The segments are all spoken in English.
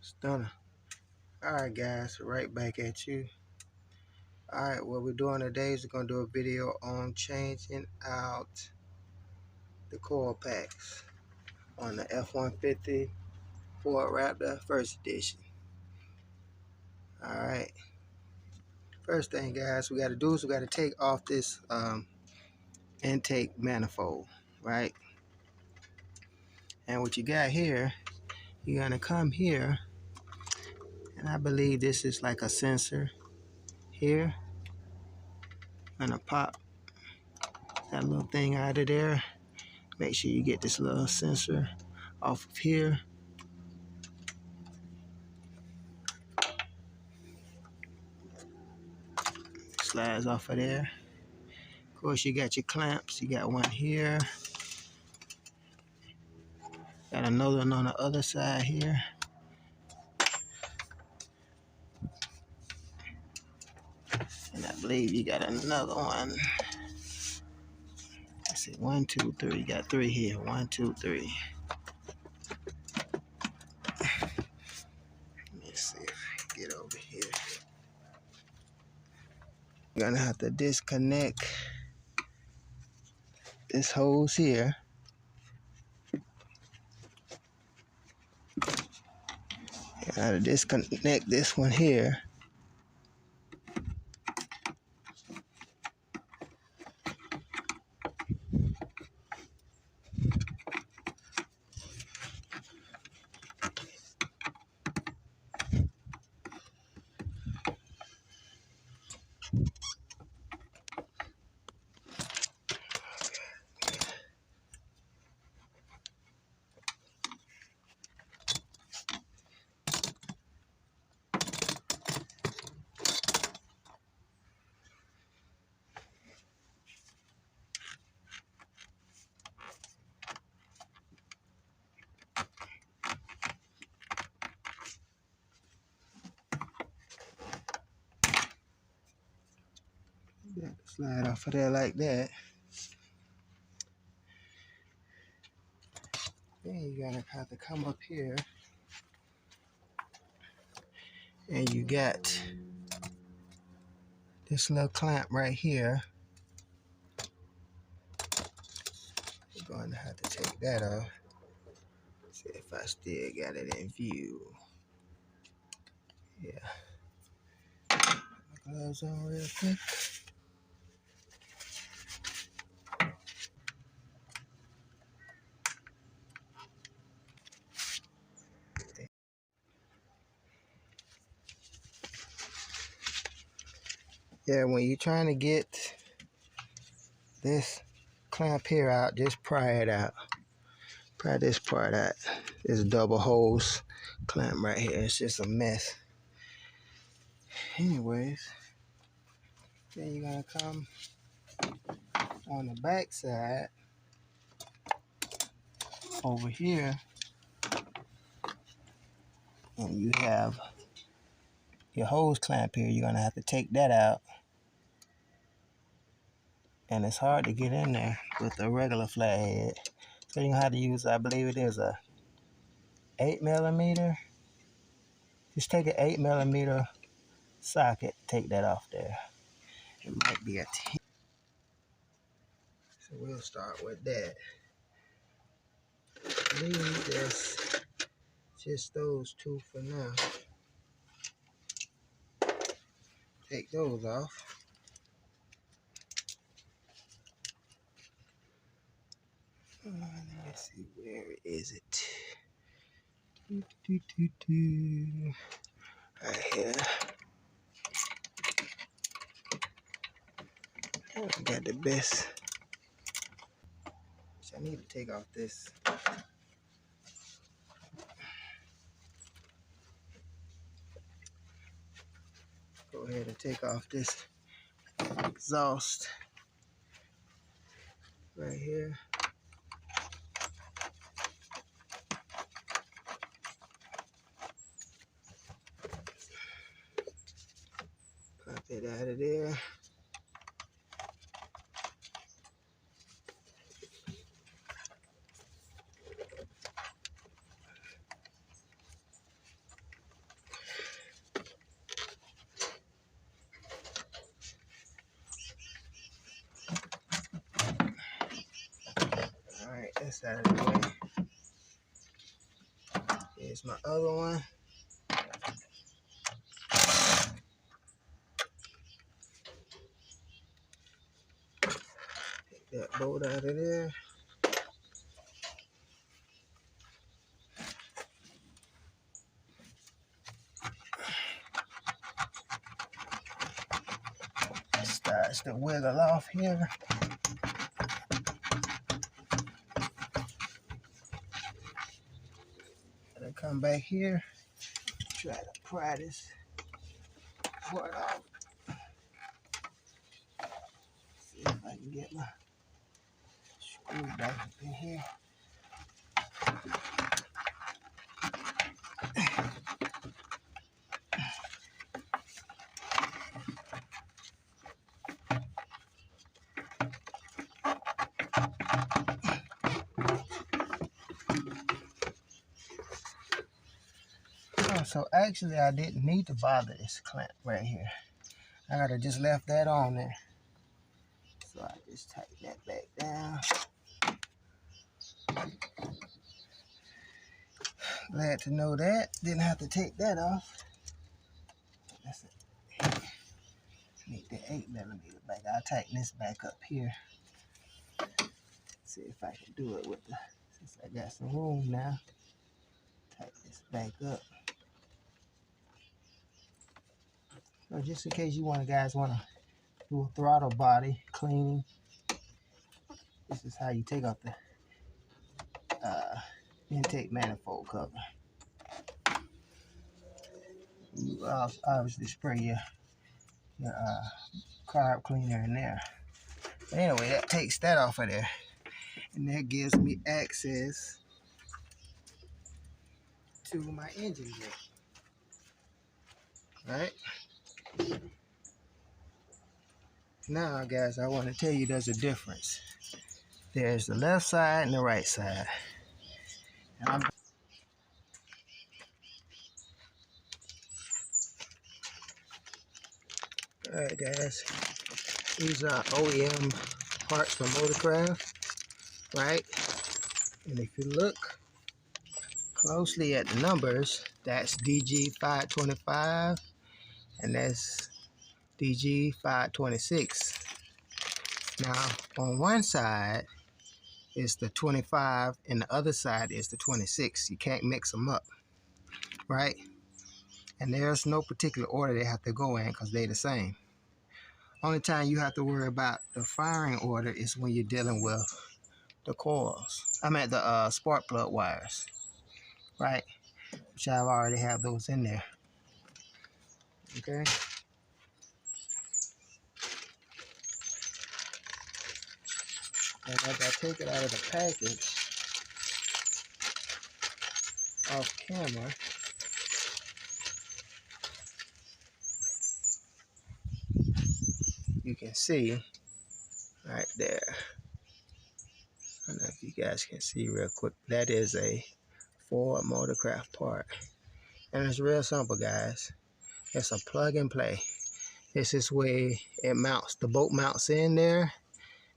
Stunner. Alright guys, right back at you. Alright, what we're doing today is we're going to do a video on changing out the coil packs on the F-150 Ford Raptor First Edition. Alright, first thing guys we got to do is we got to take off this intake manifold, right? And what you got here, you're going to come here, and I believe this is like a sensor here. I'm going to pop that little thing out of there. Make sure you get this little sensor off of here. Slides off of there. Of course, you got your clamps. You got one here. Got another one on the other side here. And I believe you got another one. Let's see, 1, 2, 3. You got 3 here. 1, 2, 3. Let me see if I can get over here. I'm gonna have to disconnect this hose here. I gotta disconnect this one here. Slide off of there like that. Then you gotta have to come up here, and you got this little clamp right here. You're going to have to take that off. See if I still got it in view. Yeah. Put my gloves on real quick. Yeah, when you're trying to get this clamp here out, just pry it out. Pry this part out. This double hose clamp right here. It's just a mess. Anyways, then you're gonna come on the back side over here, and you have your hose clamp here. You're gonna have to take that out, and it's hard to get in there with a regular flathead. So you're gonna have to use, I believe it is a 8mm. Just take an 8mm socket, take that off there. It might be a 10. So we'll start with that. I believe that's just those two for now. Take those off. Let me see, where is it? Right here. I got the best. I need to take off this. Go ahead and take off this exhaust right here. Pop it out of there. out of the way. Here's my other one. Take that bolt out of there. Starts to wiggle off here. And I come back here, try to pry this part off. See if I can get my screw back up in here. Oh, so actually I didn't need to bother this clamp right here. I gotta just left that on there. So I just tighten that back down. Glad to know that. Didn't have to take that off. That's it. Need the 8mm back. I'll tighten this back up here. See if I can do it with the, since I got some room now. Tighten this back up. So just in case you guys want to do a throttle body cleaning, this is how you take off the intake manifold cover. You obviously spray your carb cleaner in there. But anyway, that takes that off of there. And that gives me access to my engine brake. Right? Now, guys, I want to tell you there's a difference. There's the left side and the right side. And Alright, guys. These are OEM parts from Motorcraft. Right? And if you look closely at the numbers, that's DG525 and that's DG526. Now, on one side is the 25 and the other side is the 26. You can't mix them up, right? And there's no particular order they have to go in because they're the same. Only time you have to worry about the firing order is when you're dealing with the coils. I mean the spark plug wires, right? Which I've already have those in there. Okay. And as I take it out of the package off camera, you can see right there. I don't know if you guys can see real quick. That is a Ford Motorcraft part. And it's real simple, guys. It's a plug and play. This is where it mounts. The bolt mounts in there.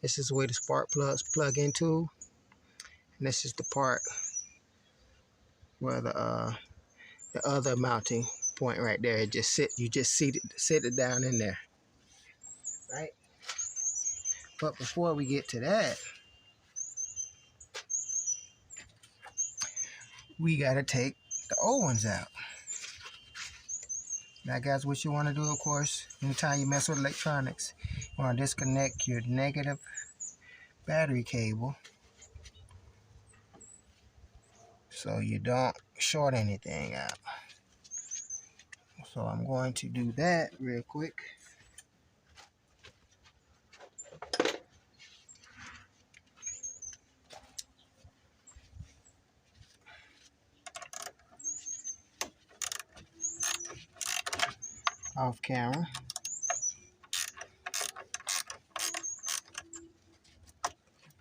This is where the spark plugs plug into. And this is the part where the other mounting point right there. It just you just sit it down in there. Right? But before we get to that, we gotta take the old ones out. Now, guys, what you want to do, of course, anytime you mess with electronics, you want to disconnect your negative battery cable so you don't short anything out. So I'm going to do that real quick. Off camera.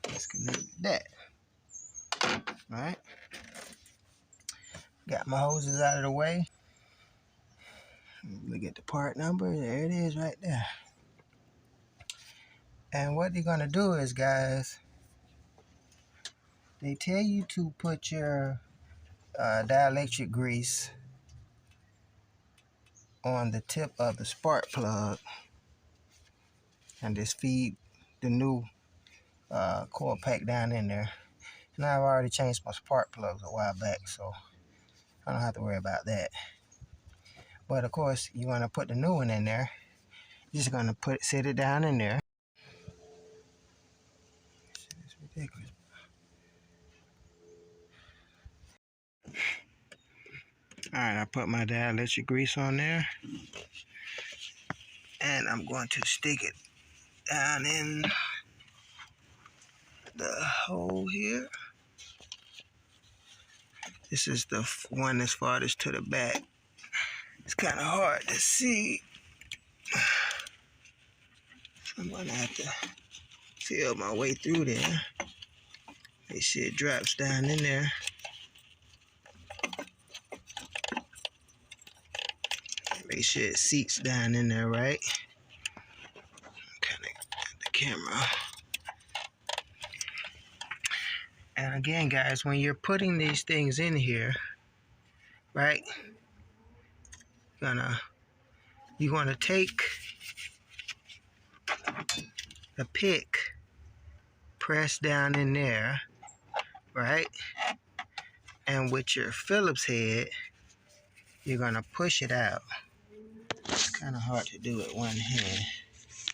Disconnect that. Alright. Got my hoses out of the way. Look at the part number. There it is right there. And what you're going to do is, guys, They tell you to put your dielectric grease on the tip of the spark plug and just feed the new coil pack down in there. And I've already changed my spark plugs a while back, so I don't have to worry about that. But of course, you want to put the new one in there. You're just going to sit it down in there. It's ridiculous. Alright, I put my dielectric grease on there. And I'm going to stick it down in the hole here. This is the one that's farthest to the back. It's kind of hard to see. So I'm going to have to feel my way through there. Make sure it drops down in there. Make sure it seats down in there, right? Kind of the camera. And again, guys, when you're putting these things in here, right? You're gonna take the pick, press down in there, right? And with your Phillips head, you're gonna push it out. It's kind of hard to do with one hand.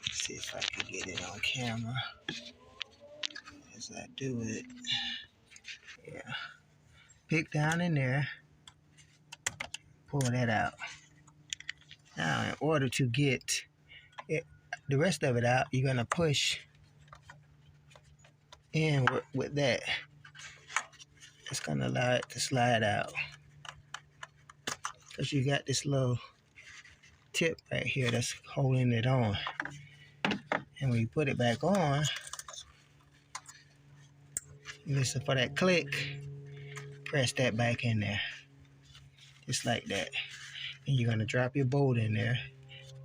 Let's see if I can get it on camera as I do it. Yeah. Pick down in there, pull that out. Now, in order to get the rest of it out, you're gonna push in with that. It's gonna allow it to slide out. Because you got this little tip right here that's holding it on. And when you put it back on, listen for that click, press that back in there. Just like that. And you're gonna drop your bolt in there,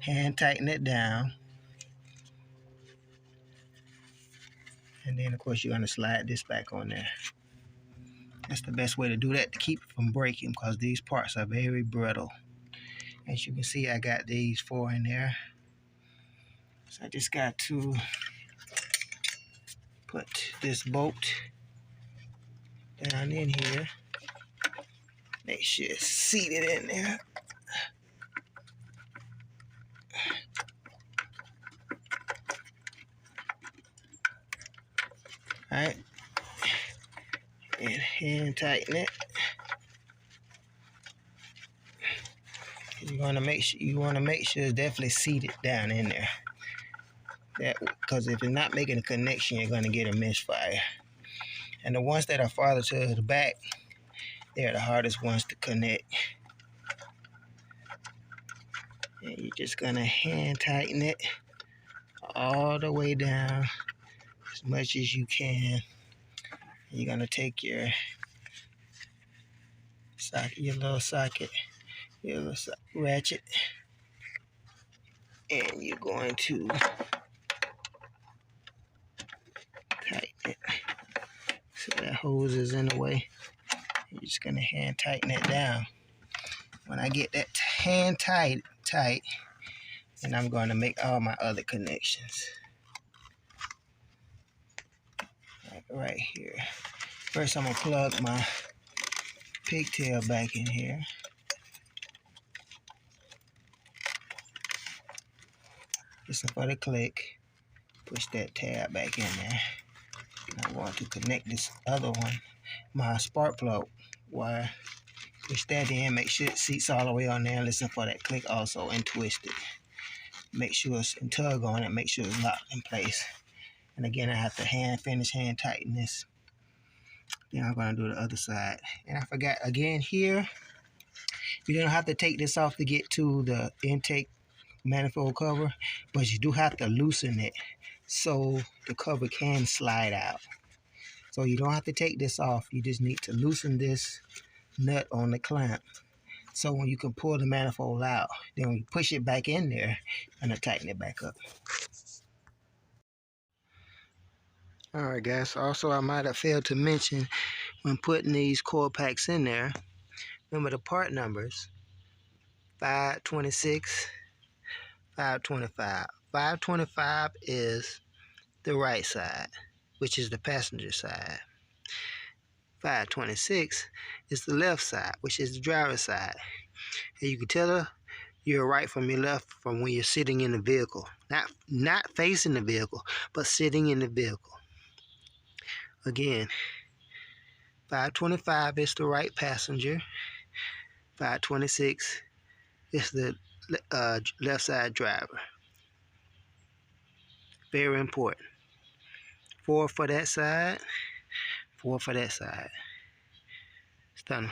hand tighten it down. And then of course you're gonna slide this back on there. That's the best way to do that to keep it from breaking, because these parts are very brittle. As you can see, I got these 4 in there. So I just got to put this bolt down in here. Make sure it's seated in there. Alright. And hand tighten it. You want to make sure it's definitely seated down in there. Because if it's not making a connection, you're going to get a misfire. And the ones that are farther to the back, they're the hardest ones to connect. And you're just going to hand tighten it all the way down as much as you can. And you're going to take your socket, your little ratchet, and you're going to tighten it so that hose is in the way. You're just going to hand tighten it down. When I get that hand tight, then I'm going to make all my other connections. Right here. First, I'm going to plug my pigtail back in here. Listen for the click. Push that tab back in there. And I want to connect this other one, my spark plug wire. Push that in, make sure it seats all the way on there. Listen for that click also and twist it. Make sure it's and tug on it, make sure it's locked in place. And again, I have to finish hand tighten this. Then I'm going to do the other side. And I forgot again here, you don't have to take this off to get to the intake manifold cover, but you do have to loosen it so the cover can slide out. So you don't have to take this off, you just need to loosen this nut on the clamp so when you can pull the manifold out, then when you push it back in there and tighten it back up. Alright guys, also I might have failed to mention when putting these coil packs in there, remember the part numbers, 526, 525. 525 is the right side, which is the passenger side. 526 is the left side, which is the driver's side. And you can tell your right from your left from when you're sitting in the vehicle. Not facing the vehicle, but sitting in the vehicle. Again, 525 is the right passenger. 526 is the left side driver. Very important. 4 for that side, 4 for that side. Stunning.